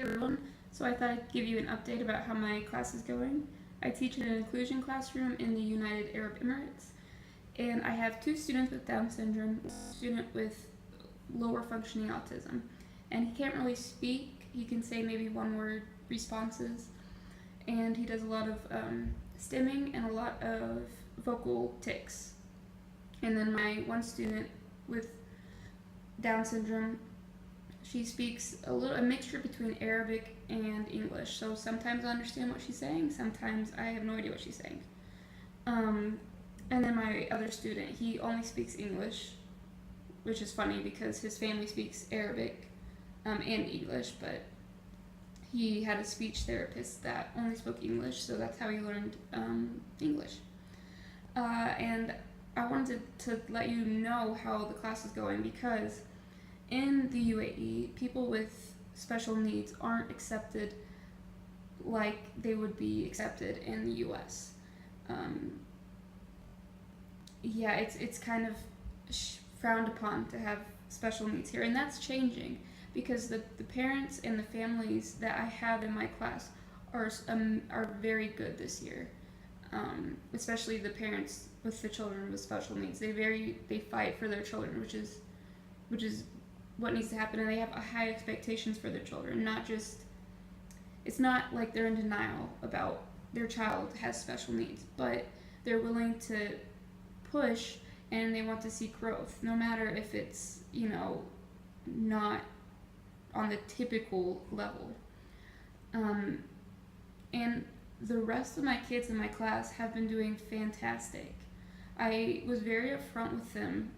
Hey everyone, so I thought I'd give you an update about how my class is going. I teach in an inclusion classroom in the United Arab Emirates, and I have two students with Down syndrome, a student with lower functioning autism, and he can't really speak. He can say maybe one word responses, and he does a lot of stimming and a lot of vocal tics. And then my one student with Down syndrome, she speaks a mixture between Arabic and English. So sometimes I understand what she's saying, sometimes I have no idea what she's saying. And then my other student, he only speaks English, which is funny because his family speaks Arabic and English, but he had a speech therapist that only spoke English, so that's how he learned English. And I wanted to let you know how the class is going because in the UAE, people with special needs aren't accepted like they would be accepted in the US. It's kind of frowned upon to have special needs here, and that's changing because the parents and the families that I have in my class are very good this year. Especially the parents with the children with special needs. They fight for their children, which is what needs to happen, and they have high expectations for their children. It's not like they're in denial about their child has special needs, but they're willing to push and they want to see growth, no matter if it's, not on the typical level. And the rest of my kids in my class have been doing fantastic. I was very upfront with them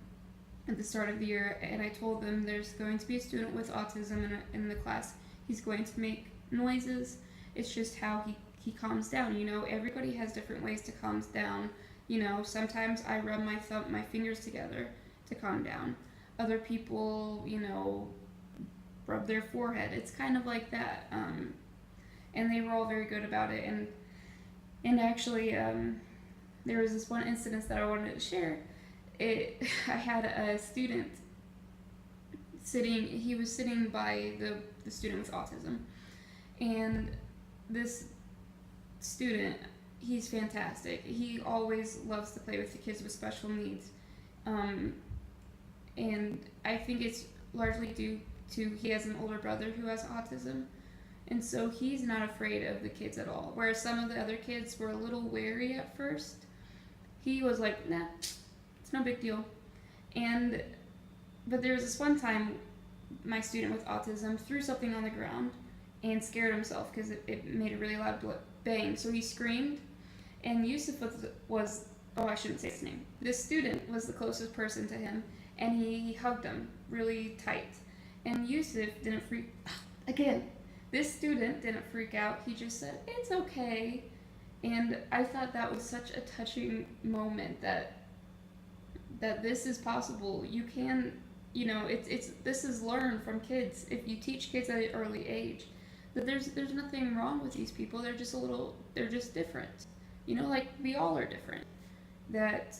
at the start of the year, and I told them there's going to be a student with autism in the class. He's going to make noises. It's just how he calms down. Everybody has different ways to calm down. Sometimes I rub my fingers together to calm down. Other people, rub their forehead. It's kind of like that. And they were all very good about it. And actually, there was this one incident that I wanted to share. I had a student he was sitting by the student with autism, and this student, he's fantastic. He always loves to play with the kids with special needs, and I think it's largely due to he has an older brother who has autism, and so he's not afraid of the kids at all, whereas some of the other kids were a little wary at first. He was like, nah, no big deal. But there was this one time my student with autism threw something on the ground and scared himself because it made a really loud bang. So he screamed, and Yusuf was I shouldn't say his name. This student was the closest person to him, and he hugged him really tight. And Yusuf didn't freak again. This student didn't freak out. He just said, "It's okay." And I thought that was such a touching moment that this is possible. You can, this is learned from kids. If you teach kids at an early age that there's nothing wrong with these people, they're just different. Like we all are different. That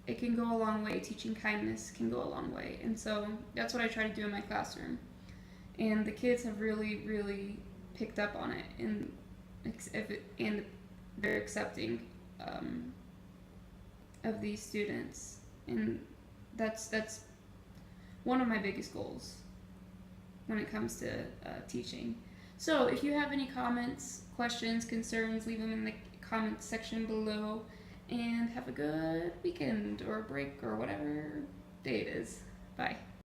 it can go a long way. Teaching kindness can go a long way. And so that's what I try to do in my classroom. And the kids have really, really picked up on it, and they're accepting of these students, and that's one of my biggest goals when it comes to teaching. So if you have any comments, questions, concerns, leave them in the comment section below, and have a good weekend or break or whatever day it is. Bye.